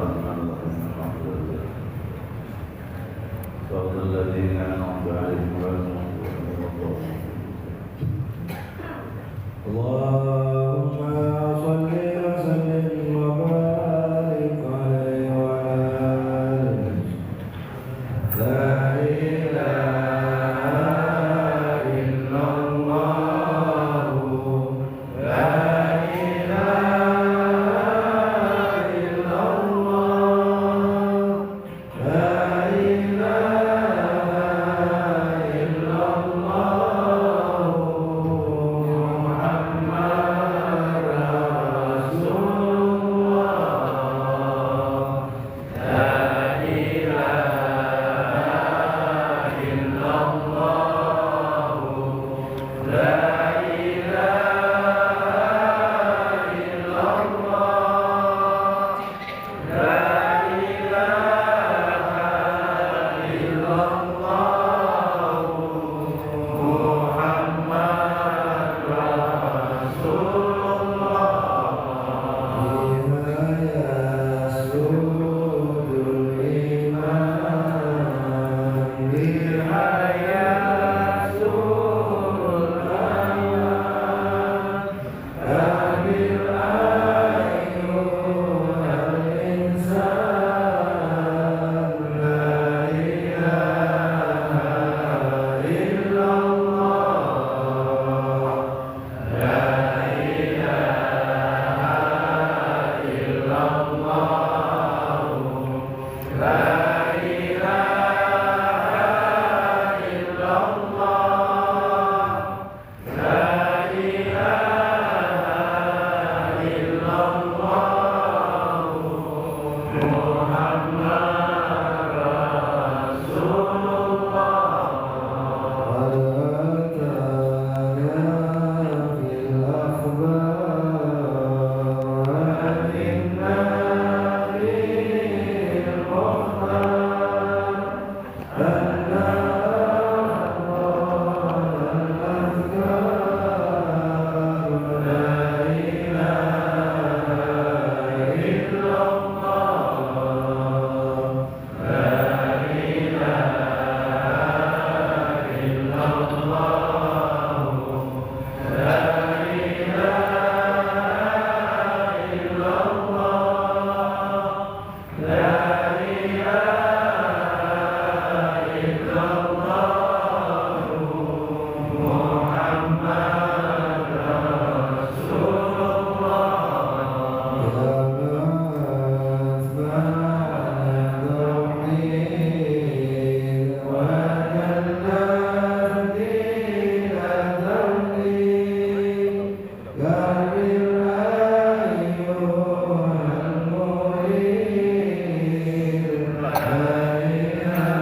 الرحمن الرحيم الحمد لله صراط الذين أنعمت عليهم غير المغضوب عليهم اللهم صل وسلم وبارك عليه وعلى آله لا إله إلا الله لا إله إلا الله لا إله إلا الله محمد رسول الله لا إله إلا الله لا إله إلا الله لا إله إلا الله محمد رسول الله بها يسود الإيمان بها يسود الأيمان أبر أيها الإنسان لا إله إلا الله لا إله إلا الله لا إله إلا الله لا إله إلا الله محمد رسول الله وذكرنا في الأخبار أن النبي المختار أن أفضل الأذكار لا إله إلا الله لا إله إلا الله لا إله إلا الله لا إله إلا الله محمد رسول الله يا من توحيد وجنات دين توحيد قابل أيها المريد لا إله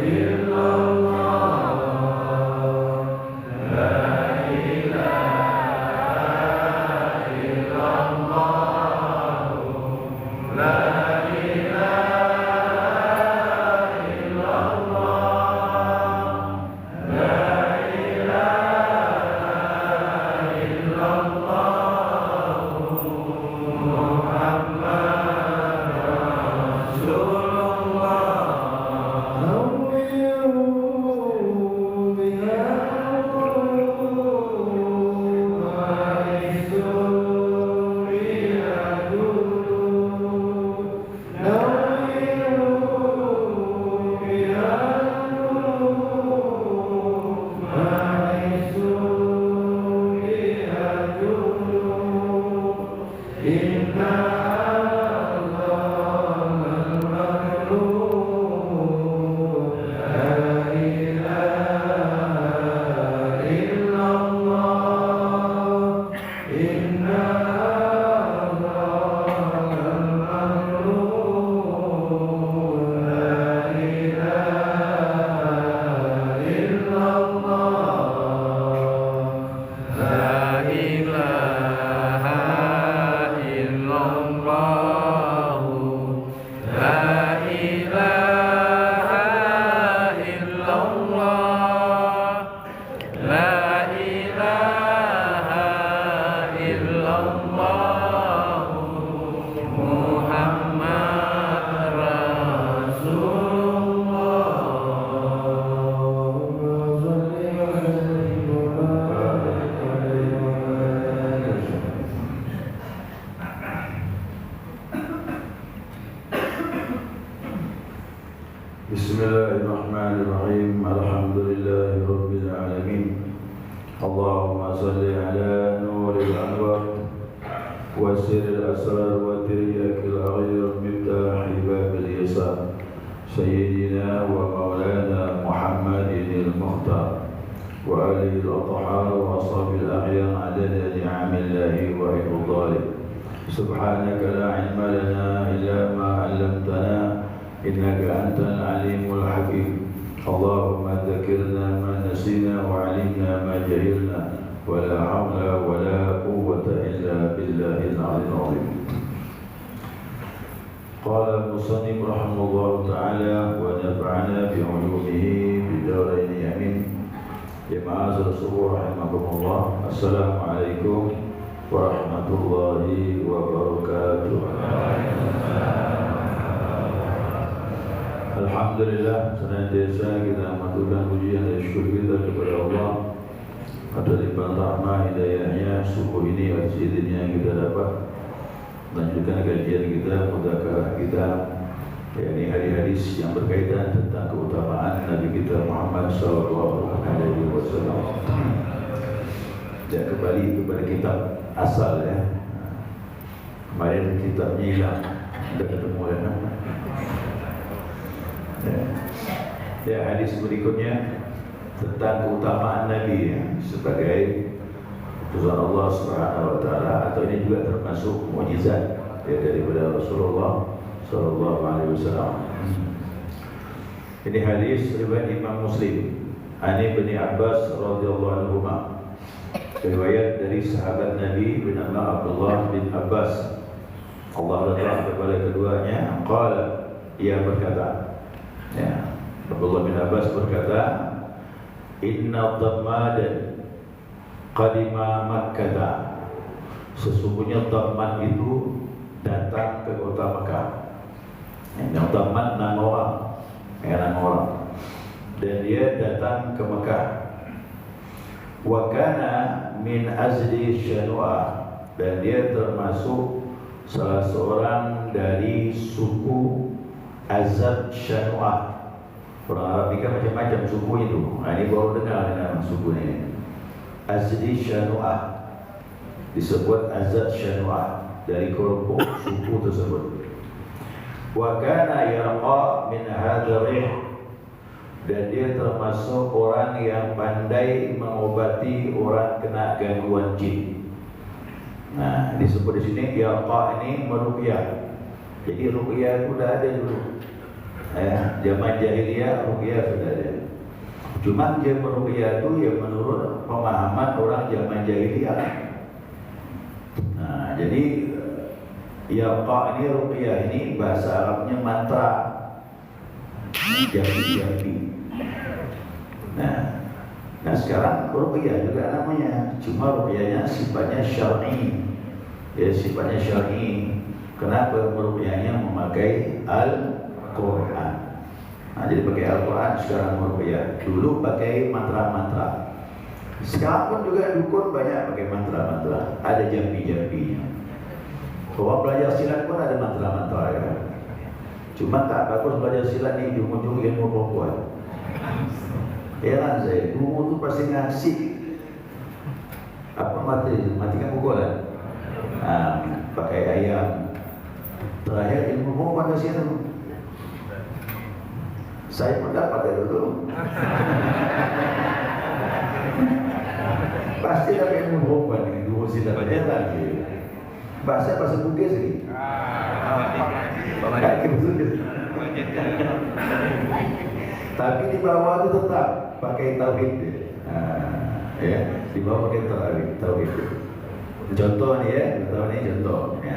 إلا الله لا إله إلا الله لا إله إلا الله لا إله إلا الله محمد رسول الله نوروا بها القلوب وعيشوا بها القلوب Bismillahirrahmanirrahim. Alhamdulillahi rabbil alamin. Allahumma salli ala nuril anwar wa sirril asrar wa tiryakil aghir miftahi babil yasar sayyidina wa maulana Muhammadin al-Mukhtar wa alihi al-athhar wa ashabil a'yan adada ni'amillahi wa ifdalihi. Subhanaka la ilma lana illa ma 'allamtana innaka antal alimul hakim. Allahumma dzakirna ma nasina wa 'allimna ma jahilna wa la haula wa la quwwata illa billahil 'aliyyil 'azim. Qala al-musannif rahimahullahu ta'ala wa nafa'ana bi 'ulumihi bid darain amin. Ya ma'azal subuh rahimakumullah. Assalamualaikum warahmatullahi wabarakatuh. Alhamdulillah, senantiasa kita mengaturkan pujian dan syukur kita kepada Allah atas limpahan rahmah hidayahnya. Subuh ini atas izinnya kita dapat melanjutkan kajian kita, mudzakarah kita, yakni hadis-hadis yang berkaitan tentang keutamaan Nabi kita Muhammad sallallahu alaihi wasallam. Dan kembali kepada kitab asal ya. Kemarin kitabnya hilang, tidak ketemu ya. Ya, hadis berikutnya tentang keutamaan Nabi ya, sebagai utusan Allah Subhanahu wa taala, atau ini juga termasuk mukjizat ya, daripada Rasulullah sallallahu alaihi wasallam. Ini hadis riwayat Imam Muslim, Ani bin Abbas radhiyallahu anhu, riwayat dari sahabat Nabi bin Abdullah bin Abbas, Allah radhiyallahu kepada keduanya, qala, ia berkata, ya, Abdullah bin Abbas berkata, inna dhammadan qadima Makkah, sesungguhnya Dhamman itu datang ke kota Makkah. Yang Dhamman nama orang, dan dia datang ke Makkah. Wa kana min azdi Syanu'ah, dan dia termasuk salah seorang dari suku Azad Syanu'ah. Orang Arab ini kan macam-macam suku itu. Nah, ini baru dengar dengan suku ini. Azdi Syanu'ah disebut Azad Syanu'ah, dari kelompok suku tersebut. Wa kana yarqa min hadha rih, dan dia termasuk orang yang pandai mengobati orang kena gangguan jin. Nah, disebut di sini yarqa ini meruqyah. Jadi ruqyah itu sudah ada dulu. Zaman jahiliyah ruqyah sudah ada. Cuma dia meruqyah itu ya menurut pemahaman orang zaman jahiliyah. Nah, jadi yarqa ini ruqyah ini bahasa Arabnya mantra, jambi-jambi. Nah sekarang ruqyah juga namanya, cuma ruqyahnya sifatnya syar'i. Ya, sifatnya syar'i. Kenapa meruqyahnya memakai Al-Quran? Nah, jadi pakai Al-Quran sekarang meruqyah. Dulu pakai mantra-mantra. Sekarang pun juga dukun banyak pakai mantra-mantra. Ada jambi-jambinya. Orang belajar silat pun ada mantra-mantra ya. Cuma tak bagus belajar silat di ujung-ujung ilmu perempuan. Heran saya, guru tu pasti ngasih apa matikan pukulan. Pakai ayam. Terakhir ilmu perempuan ke sini. Saya pun dapat dari dulu. Pasti dapat ilmu perempuan ini, guru silat lagi. Bahasa Bugis ini. Tapi di bawah itu tetap pakai tauhid. Ya, di bawah pakai tauhid. Contoh nih ya, contoh. Ya.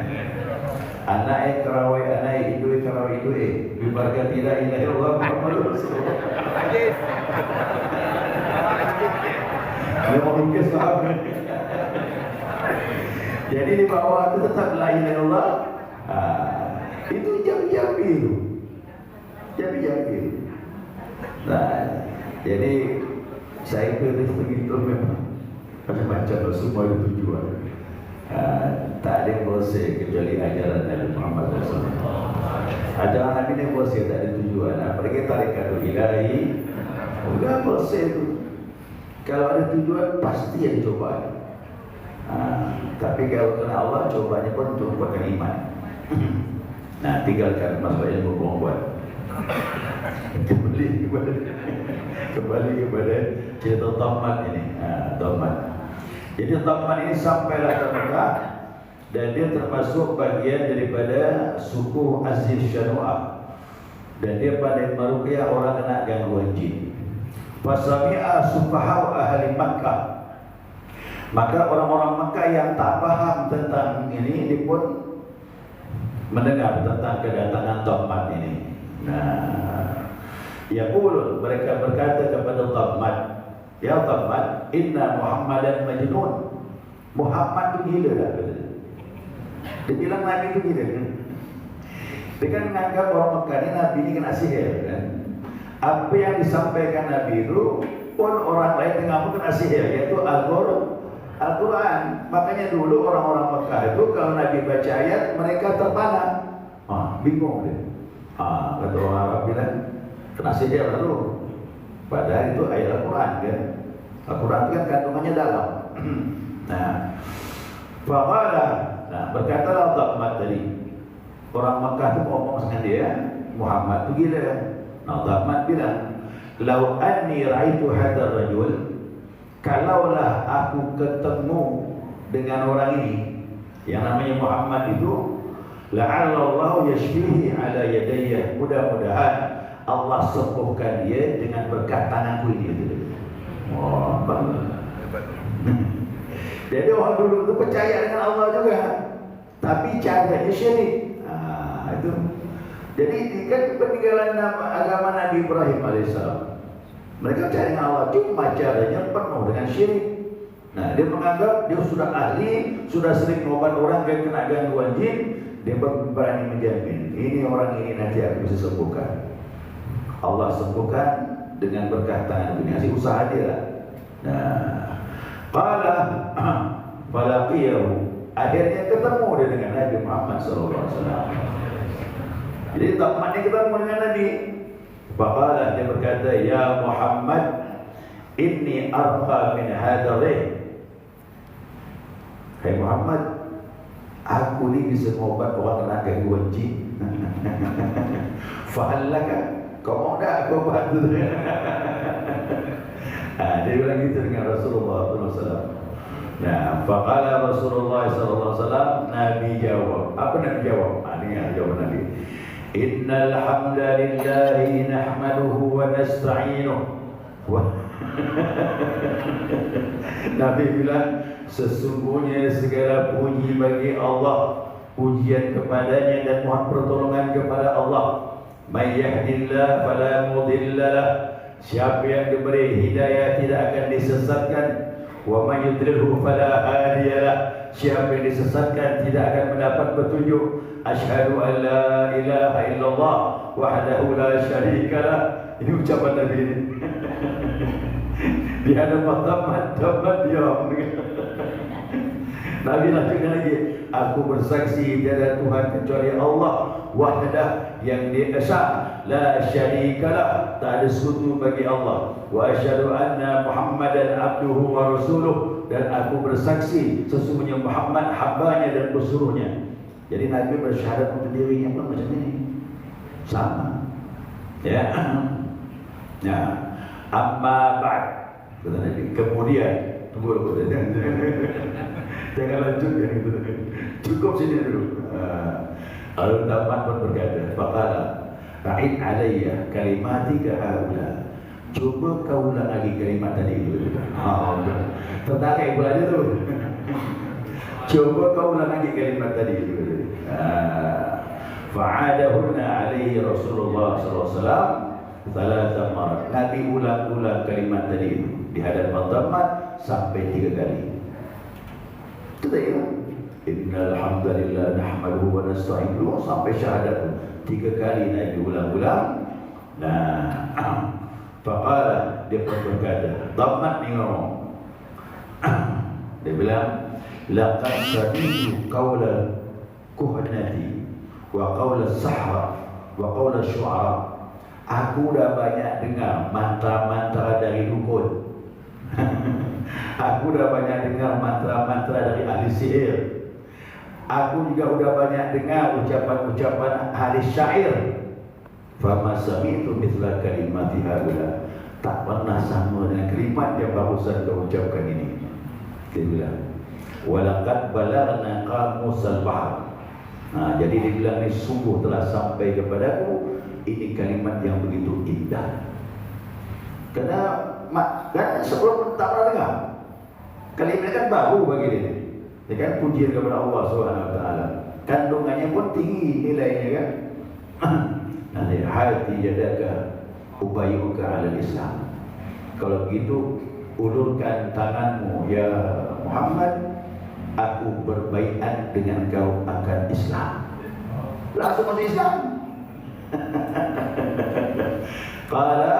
Anak kerawai, anak itu kerawai itu bibarkan tidak ilaha illallah Muhammadur Rasulullah. Dia mau lukis sahabat. Jadi di bawah itu tetap la ilaha illallah. Itu jambi-jambi itu. Jambi-jambi. Nah, jadi saya pilih begitu memang macam-macam semua itu tujuan. Tak ada proses kecuali ajaran Nabi Muhammad SAW. Ajaran Nabi ni bersih, tak ada tujuan. Apalagi tarikatul ilahi, udah bersih tu. Kalau ada tujuan pasti ada cobaan. Tapi kalau kena Allah, cobaannya pun untuk membuatkan iman. Nah, tinggalkan masalah ilmu pengetahuan. Kembali kepada cerita Tamat ini. Tamat. Jadi Tamat ini sampailah ke Mekah dan dia termasuk bagian daripada suku Aziz Syanu'ah. Dan dia pandai meruqyah orang kena gangguan jin. Fasami'a sufaha'u ahli Makkah. Maka orang-orang Makkah yang tak faham tentang ini, dia pun mendengar tentang kedatangan Tamat ini. Nah, yaqulun, mereka berkata kepada Tamat, ya Tamat, inna Muhammadan majnun. Muhammad tu gila dah, kata. Dia bilang Nabi tu gila kan. Dia kan menganggap orang Mekah ni Nabi ni kena sihir kan. Apa yang disampaikan Nabi itu pun orang lain tengah pun kena sihir, iaitu Al-Quran. Makanya dulu orang-orang Mekah itu kalau Nabi baca ayat, mereka terpana. Bingung dia. Kata orang Arab bilang, kena sihir lalu. Padahal itu ayat Al-Quran kan. Al-Quran kan kandungannya dalam. Berkatalah Tamat tadi. Orang Mekah itu ngomong dengan dia, Muhammad tu gila. Tamat bilang, lau anni ra'aitu hadzal rajul, kalaulah aku ketemu dengan orang ini yang namanya Muhammad itu, la'allallahu yashfihi ala yadayya, mudah-mudahan Allah sembuhkan dia dengan berkat tanganku ini. Jadi orang dulu itu percaya dengan Allah juga, tapi caranya syirik. Itu. Jadi kan peninggalan agama Nabi Ibrahim alaihissalam. Mereka percaya dengan Allah, cuma caranya penuh dengan syirik. Nah, dia menganggap dia sudah ahli, sudah sering mengobat orang yang kena gangguan jin. Dia berani menjamin, ini orang ini nanti aku bisa sembuhkan. Allah sembuhkan dengan berkah tangan dunia. Hasil usaha dia lah. Falaqiyahu, akhirnya ketemu dia dengan Nabi Muhammad SAW. Jadi Tamat ni ketemu dengan Nabi. Faqala, dia berkata, ya Muhammad, inni arqa min hadzal rih. Hai Muhammad, aku ni bisa mengobat orang kena gangguan jin. Fahallaka, kau mau tak aku bantu? Dia bilang gitu dengan Rasulullah SAW. Nah, faqala Rasulullah SAW, Nabi jawab. Apa Nabi jawab? Ini jawaban Nabi. Innal hamdalillahi nahmaduhu wa nasta'inuhu. Nabi bilang, sesungguhnya segala puji bagi Allah, pujian kepadanya dan mohon pertolongan kepada Allah. May yahdillahu fala mudhillalah, siapa yang diberi hidayah tidak akan disesatkan. Wa may yudlilhu fala hadiyalah, siapa yang disesatkan tidak akan mendapat petunjuk. Asyhadu an la ilaha illallah wahdahu la syarikalah. Ini ucapan Nabi ini. Di hadapan Tamat diam. Nabi lanjutkan lagi, aku bersaksi tiada Tuhan kecuali Allah wahdah, yang Dia esa, la syarikalah, tak ada sekutu bagi Allah. Wa asyhadu anna Muhammadan abduhu wa rasuluh, dan aku bersaksi sesungguhnya Muhammad hambanya dan pesuruhnya. Jadi Nabi bersyahadat untuk dirinya pun macam ini, sama. Ya. Nah, amma ba'd, kata Nabi. Kemudian, tunggu dulu. Jangan lanjut ya, cukup sini dulu. Al-Tamat pun berkata, faqala ra'id alayya kalimatika haula. Cuba kau ulang lagi kalimat tadi itu. Tertarik pula dia tu. Cuba kau ulang lagi kalimat tadi itu. Fa'adahunna alaihi Rasulullah SAW thalatha marat. Nabi ulang-ulang kalimat tadi itu di hadapan Tamat sampai 3 kali. Itu tadi kan? Innal hamdalillah nahmaduhu wa nasta'inuhu sampai syahadat 3 kali Nabi ulang-ulang. Nah, faqala, dia pun berkata, Tamat ni ngomong. Dia bilang, laqad sami'tu qawla kuhnati wa qawla sahra wa qaula syu'ara. Aku dah banyak dengar mantra-mantra dari dukun. Aku dah banyak dengar mantra-mantra dari ahli sihir. Aku juga udah banyak dengar ucapan-ucapan ahli syair. Fama sami'tu mithla kalimati haula. Tak pernah sama dengan kalimat yang barusan kau ucapkan ini. Dia bilang, walaqad balagna qamusal bahr. Jadi dia bilang ni sungguh telah sampai kepadaku ini kalimat yang begitu indah. Kerana sebelum tak pernah dengar. Kalimat kan baru bagi dia. Dia kan pujian kepada Allah SWT. Kandungannya pun tinggi nilainya kan. Nanti hati jadaka ubayuka ala Islam. Kalau begitu ulurkan tanganmu ya Muhammad, aku berbaiat dengan kau akan Islam. Langsung masuk Islam. Qala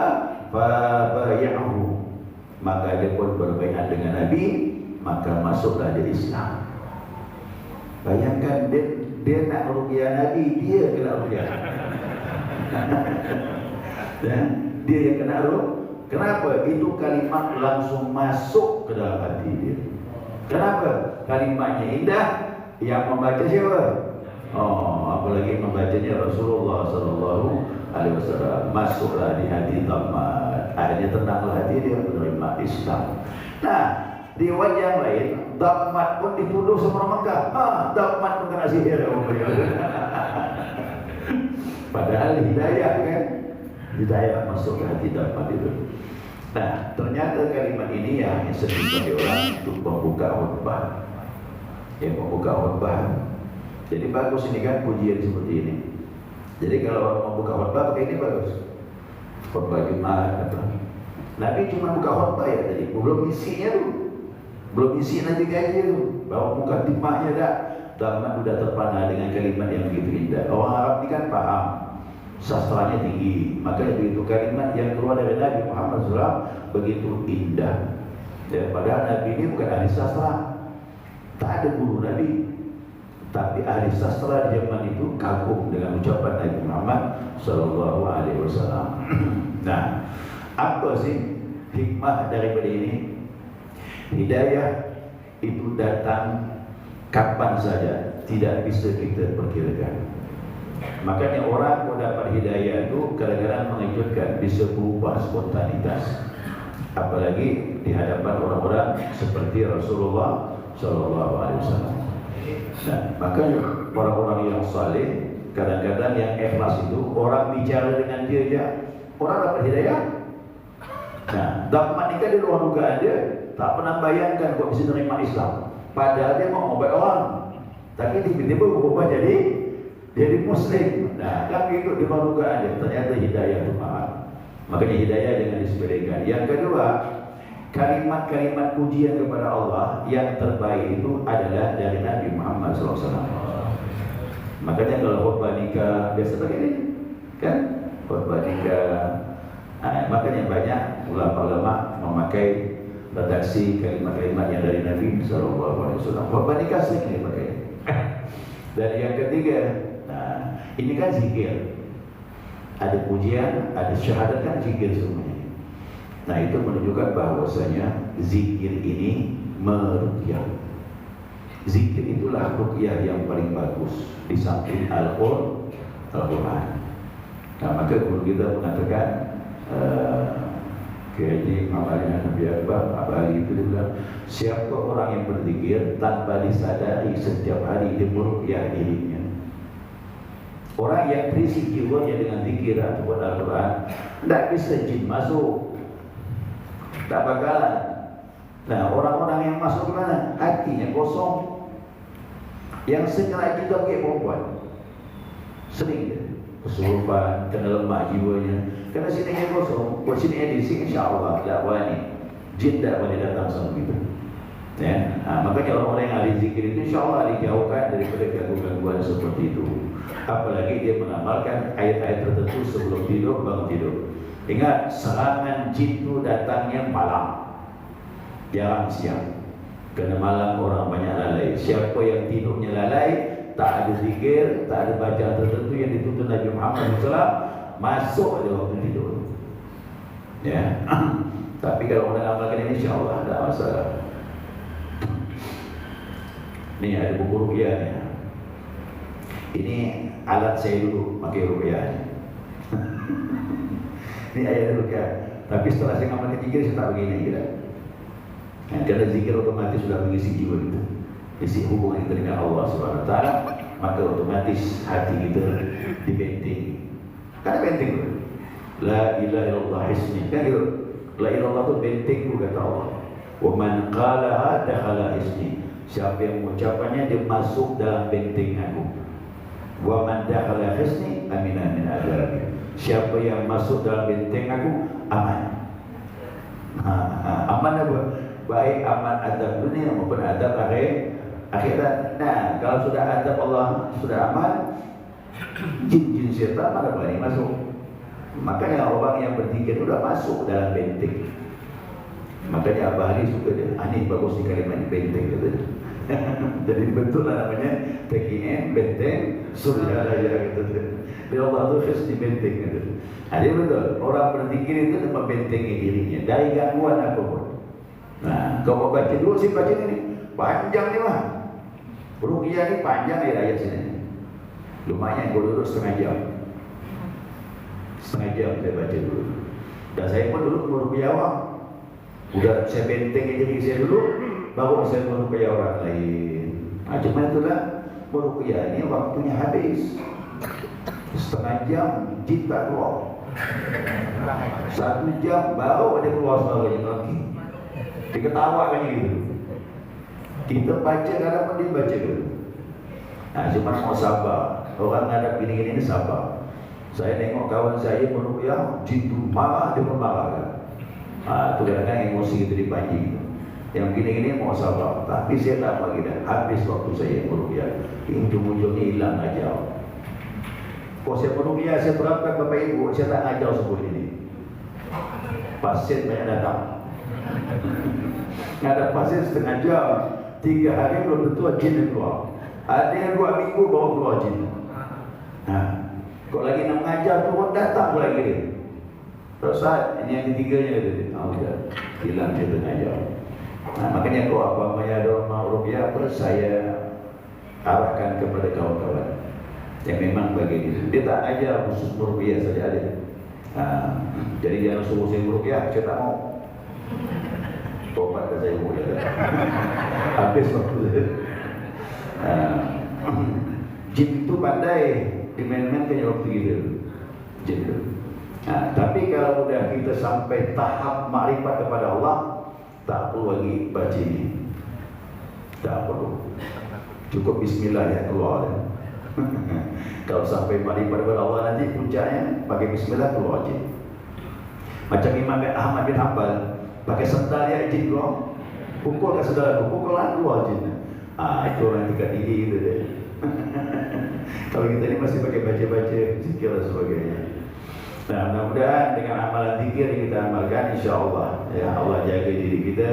fa bayahu, maka dia pun berbaiat dengan Nabi, maka masuklah dia Islam. Bayangkan dia nak ruqyah Nabi, dia kena ruqyah. Dia yang kena ruqyah. Kenapa? Itu kalimat langsung masuk ke dalam hati dia. Kenapa? Kalimatnya indah. Yang membaca siapa? Apalagi membacanya Rasulullah SAW. Masuklah di hati Dhammat. Akhirnya tenanglah hati dia menerima Islam. Nah, di riwayat yang lain, Dhammat pun dituduh semua Mekah. Dhammat pun kena sihir. Padahal hidayah kan, hidayah masuk ke hati Dhammat itu. Nah, ternyata kalimat ini yang sering bagi orang untuk membuka khutbah. Yang membuka khutbah. Jadi bagus ini kan pujian seperti ini. Jadi kalau orang membuka khutbah pakai ini bagus. Khutbah Jumat apa. Nabi cuma buka khutbah ya tadi, belum isinya tu. Belum isi nanti gaji tu. Bawa muka timahnya dah. Dhammat sudah terpana dengan kalimat yang begitu indah. Orang Arab ni kan faham, sastranya tinggi, maka begitu kalimat yang keluar dari Nabi Muhammad SAW begitu indah. Dan padahal Nabi ini bukan ahli sastra, tak ada guru Nabi, tapi ahli sastra di zaman itu kagum dengan ucapan Nabi Muhammad SAW. Nah, apa sih hikmah daripada ini? Hidayah itu datang kapan saja, tidak bisa kita perkirakan. Makanya orang yang dapat hidayah itu kadang-kadang mengejutkan, bisa berubah spontanitas. Apalagi di hadapan orang-orang seperti Rasulullah SAW. Nah, makanya orang-orang yang saleh, kadang-kadang yang ikhlas itu orang bicara dengan dia aja, orang dapat hidayah. Nah, Dhammat ni kan di luar dugaan dia, tak pernah bayangkan kok bisa menerima Islam. Padahal dia mau ngobat orang, tapi tiba-tiba berubah jadi Muslim. Nah, kan itu di luar dugaan dia. Ternyata hidayah itu mahal. Makanya hidayah jangan disepelekan. Yang kedua, kalimat-kalimat pujian kepada Allah yang terbaik itu adalah dari Nabi Muhammad SAW. Makanya kalau khutbah nikah biasa begini, kan? Khutbah nikah. Makanya banyak ulama-ulama memakai redaksi kalimat-kalimat yang dari Nabi SAW. Khutbah nikah sering dipakai. Dan yang ketiga, ini kan zikir. Ada pujian, ada syahadat, kan zikir semuanya. Nah, itu menunjukkan bahwasanya zikir ini meruqyah. Zikir itulah ruqyah yang paling bagus di samping Al-Quran. Nah, maka guru kita mengatakan Kiai Muhammad Nabi Akbar Abali itu dia bilang, siapa orang yang berzikir tanpa disadari setiap hari dia meruqyah dirinya. Orang yang terisi jiwanya dengan zikir ataupun Al-Quran, tidak bisa jin masuk, tak bakalan. Nah, orang-orang yang masuk ke mana? Hatinya kosong. Yang segera juga pakai perempuan, sering dia kesurupan, kena lemah jiwanya. Karena sininya kosong, buat sini edisi, insya-Allah tak berani. Jin tak boleh datang sama kita. Ya, makanya orang-orang yang ahli zikir itu insya-Allah dijauhkan daripada gangguan-gangguan seperti itu. Apalagi dia mengamalkan ayat-ayat tertentu sebelum tidur, bangun tidur. Ingat, serangan jin itu datangnya malam, jarang siang. Kerana malam orang banyak lalai. Siapa yang tidurnya lalai, tak ada zikir, tak ada bacaan tertentu yang dituntut Nabi Muhammad Muhammad SAW masuk aja waktu tidur. Ya. Tapi kalau anda amalkan ini, insya-Allah tidak masalah. Ini ada buku ruqyah. Ini alat saya dulu pakai ruqyah. Ini ayat ruqyah. Tapi setelah saya ngamalkan zikir, saya tak begini kira. Karena zikir otomatis sudah mengisi jiwa kita, isi hubungan kita dengan Allah Subhanahu Wa Taala, maka otomatis hati kita dibentengi. Karena benteng itu. La ilaha illallah hisni. Kan gitu. La ilaha illallah itu benteng itu kata Allah. Wa man qalaha dakhala hisni. Siapa yang mengucapkannya dia masuk dalam benteng aku. Wa man dakhala hisni amina min adzab. Siapa yang masuk dalam benteng aku aman. Aman apa? Baik aman adab dunia maupun adab akhirat. Nah, kalau sudah adab Allah sudah aman, jin-jin syaitan mana berani masuk. Makanya orang yang berzikir sudah masuk dalam benteng. Makanya Abah Ali suka dia, ini bagus di kalimat benteng gitu. Jadi betul lah namanya TKN, benteng surga raya gitu. Bila Allah itu khas di benteng gitu. Jadi betul, orang berzikir itu membentengi dirinya dari gangguan apapun. Nah, kalau mau baca dulu sih baca ini panjang nih mah. Ruqyah ini panjang ayat sini. Lumayan kalau duduk setengah jam. Setengah jam saya baca dulu. Dan saya pun dulu meruqyah awam. Udah saya bentengi diri saya dulu, baru saya meruqyah orang lain. Nah, cuma itulah meruqyah ini waktunya habis. Setengah jam jin tak keluar. 1 jam baru ada keluar suaranya lagi. Diketawakan gitu. Kita baca kadang pun dia baca dulu. Nah, cuma mau sabar. Orang ngadap gini-gini ini sabar. Saya nengok kawan saya meruqyah, jin tu marah, dia pun marah kan. Itu kadang-kadang emosi kita dipancing. Yang gini-gini mau sabar. Tapi saya tak bagi dah. Habis waktu saya meruqyah. Ujung-ujungnya hilang aja. Kalau saya meruqyah, saya terapkan Bapak Ibu, saya tak ngajar sebut ini. Pasien banyak datang. Ada pasien setengah jam, 3 hari belum tentu jin yang keluar. Ada yang 2 minggu baru keluar jin. Nah, kok lagi nak mengajar turun datang pula lagi dia. Terus ini yang ketiganya dia. Sudah hilang dia tengah jam. Nah, makanya kalau apa-apa ada orang mau ruqyah, saya arahkan kepada kawan-kawan yang memang begini. Dia tak ajar khusus ruqyah saja ada. Jadi jangan suruh saya ruqyah, saya tak mau. Tobat ke saya boleh. Habis waktu itu. Jin itu pandai dimain-mainkan waktu gitu. Jin itu. Tapi kalau sudah kita sampai tahap makrifat kepada Allah, tak perlu lagi baca ini. Tak perlu. Cukup bismillah ya keluar. Kalau sampai makrifat kepada Allah nanti puncaknya pakai bismillah keluar jin. Macam Imam Ahmad bin Hanbal pakai sendal ya jin keluar. Pukul ke saudara, pukul keluar jin. Itu orang tingkat tinggi gitu deh. Kalau kita ini masih pakai baca-baca zikir dan sebagainya. Nah, mudah-mudahan dengan amalan zikir yang kita amalkan, insya-Allah ya Allah jaga diri kita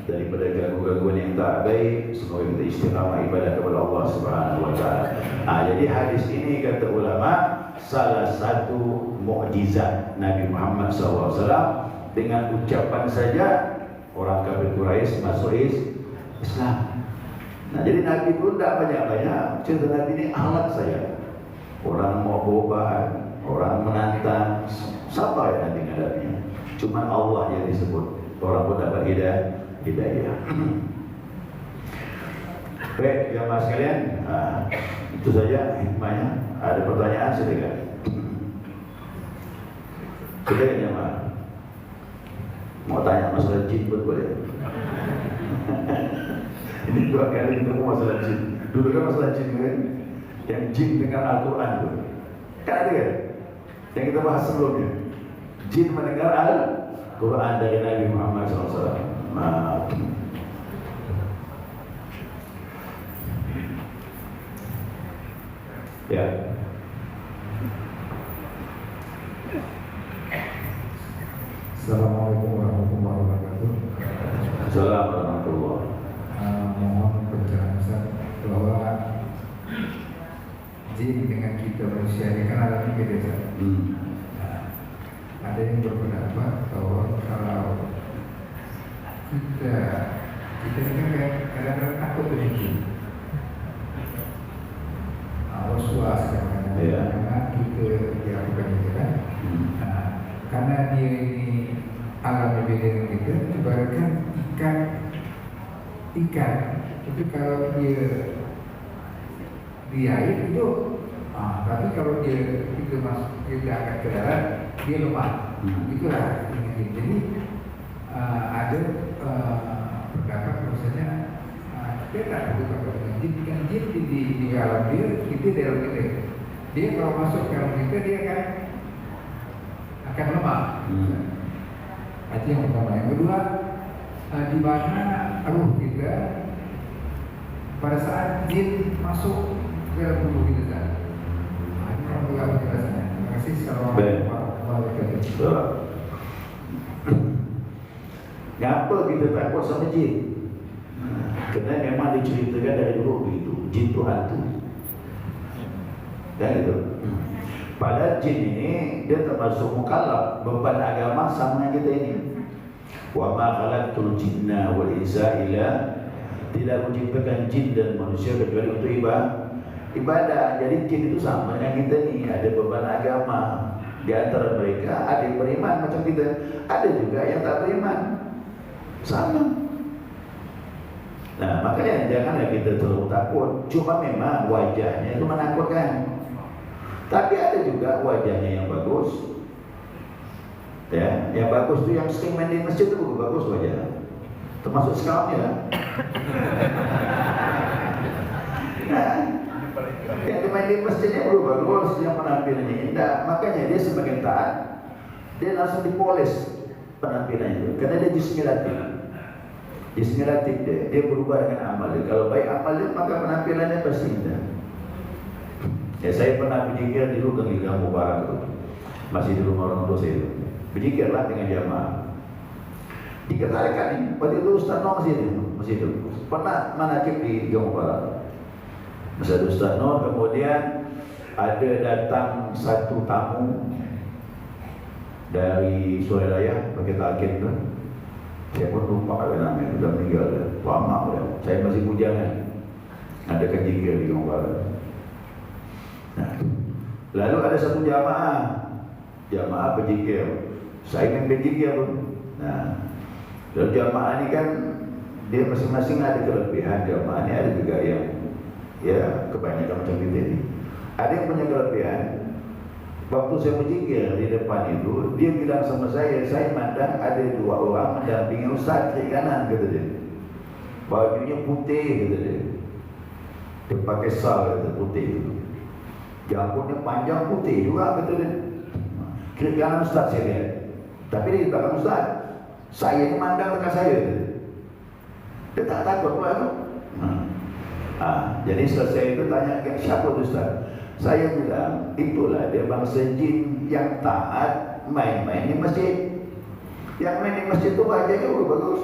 daripada gangguan yang tak baik. Semoga kita istiqamah ibadah kepada Allah Subhanahu Wa Taala. Jadi hadis ini kata ulama salah satu mukjizat Nabi Muhammad SAW. Dengan ucapan saja orang kafir Quraisy masuk Islam. Nah, jadi Nabi pun tak banyak-banyak. Cerita Nabi ini alat saya. Orang mau berobat, orang menantang, sabar ya Nabi ngadapnya. Cuma Allah yang disebut. Orang pun dapat hidayah. Baik, jamaah sekalian, itu saja hikmahnya. Ada pertanyaan silakan. Silakan jamaah. Mau tanya masalah jin pun boleh. Ini 2 kali ketemu masalah jin. Dulu kan masalah jin kan, yang jin dengan Al-Quran itu. Kan ada kan? Yang kita bahas sebelumnya. Jin mendengar Al-Quran dari Nabi Muhammad SAW. Ya. Assalamualaikum warahmatullahi wabarakatuh. Assalamualaikum warahmatullahi. Mohon penjelasan bahwa jin dengan kita manusia ini kan ada 3 begini Ustaz. Nah, ada yang berpendapat bahwa kalau kita ini kan kadang-kadang takut berhenti, was-was kadang-kadang karena kita dilakukan itu kan. Nah, karena dia ini alam berbeda dengan kita, ibaratkan ikan, tapi kalau dia di air hidup, tapi kalau kita angkat ke darat, dia lemah. Itulah ini. Jadi ada pendapat maksudnya kita tak perlu takut dengan jin, kan jin di alam dia, kita di dalam kita. Dia kalau masuk ke alam kita, dia akan lemah. Itu yang pertama. Yang kedua, di mana ruh kita pada saat jin masuk ke dalam tubuh kita kan. Ini orang juga penjelasannya. Terima kasih. Assalamualaikum warahmatullahi wabarakatuh. Kenapa kita takut sama jin? Kerana memang diceritakan dari dulu begitu, jin itu hantu. Dan itu. Pada jin ini dia termasuk mukallaf, beban agama sama yang kita ini. Wa ma khalaqtul jinna wal insa illa, tidak menciptakan jin dan manusia kecuali untuk ibadah. Jadi jin itu sama dengan kita ni, ada beban agama. Di antara mereka ada yang beriman macam kita, ada juga yang tak beriman. Sama. Nah, makanya janganlah kita terlalu takut. Cuma memang wajahnya itu menakutkan. Tapi ada juga wajahnya yang bagus. Ya, yang bagus tu yang sering main di masjid tu bagus wajah. Termasuk sekarang ya. Nah, yang main di masjidnya bagus, yang penampilannya indah. Makanya dia semakin taat, dia langsung dipoles penampilannya itu. Karena dia jismi latif dia berubah dengan amal dia. Kalau baik amal dia, maka penampilannya pasti indah. Ya, saya pernah berzikir dulu di Gang Mubarak itu, masih di rumah orang tua saya itu. Berzikirlah dengan jamaah. Dikatakan ini, pada itu Ustaz Nur masih itu. Pernah manakib di Gang Mubarak. Masih ada Ustaz Nur, kemudian ada datang satu tamu dari Surabaya pakai talqin tu. Saya pun lupa namanya, sudah meninggal dah. Lama dah. Saya masih bujangan. Ada kejikir di Gang Mubarak. Nah, lalu ada satu jamaah berzikir. Saya ingin berzikir pun. Nah, dan jamaah ini kan dia masing-masing ada kelebihan. Jamaah ini ada juga yang ya kebanyakan macam kita ini. Ada yang punya kelebihan. Waktu saya berzikir di depan itu, dia bilang sama saya mandang ada dua orang mendampingi Ustaz kiri kanan, kata dia. Bajunya putih, kata dia. Dia pakai sal, kata putih itu. Jangkutnya panjang putih juga, kata dia. Kiri kanan Ustaz saya lihat. Tapi dia di belakang Ustaz. Saya ini mandang dekat saya. Dia tak takut pula tu. Jadi selesai itu tanya, siapa tu Ustaz? Saya bilang, itulah dia bangsa jin yang taat main-main di masjid. Yang main di masjid itu wajahnya bagus.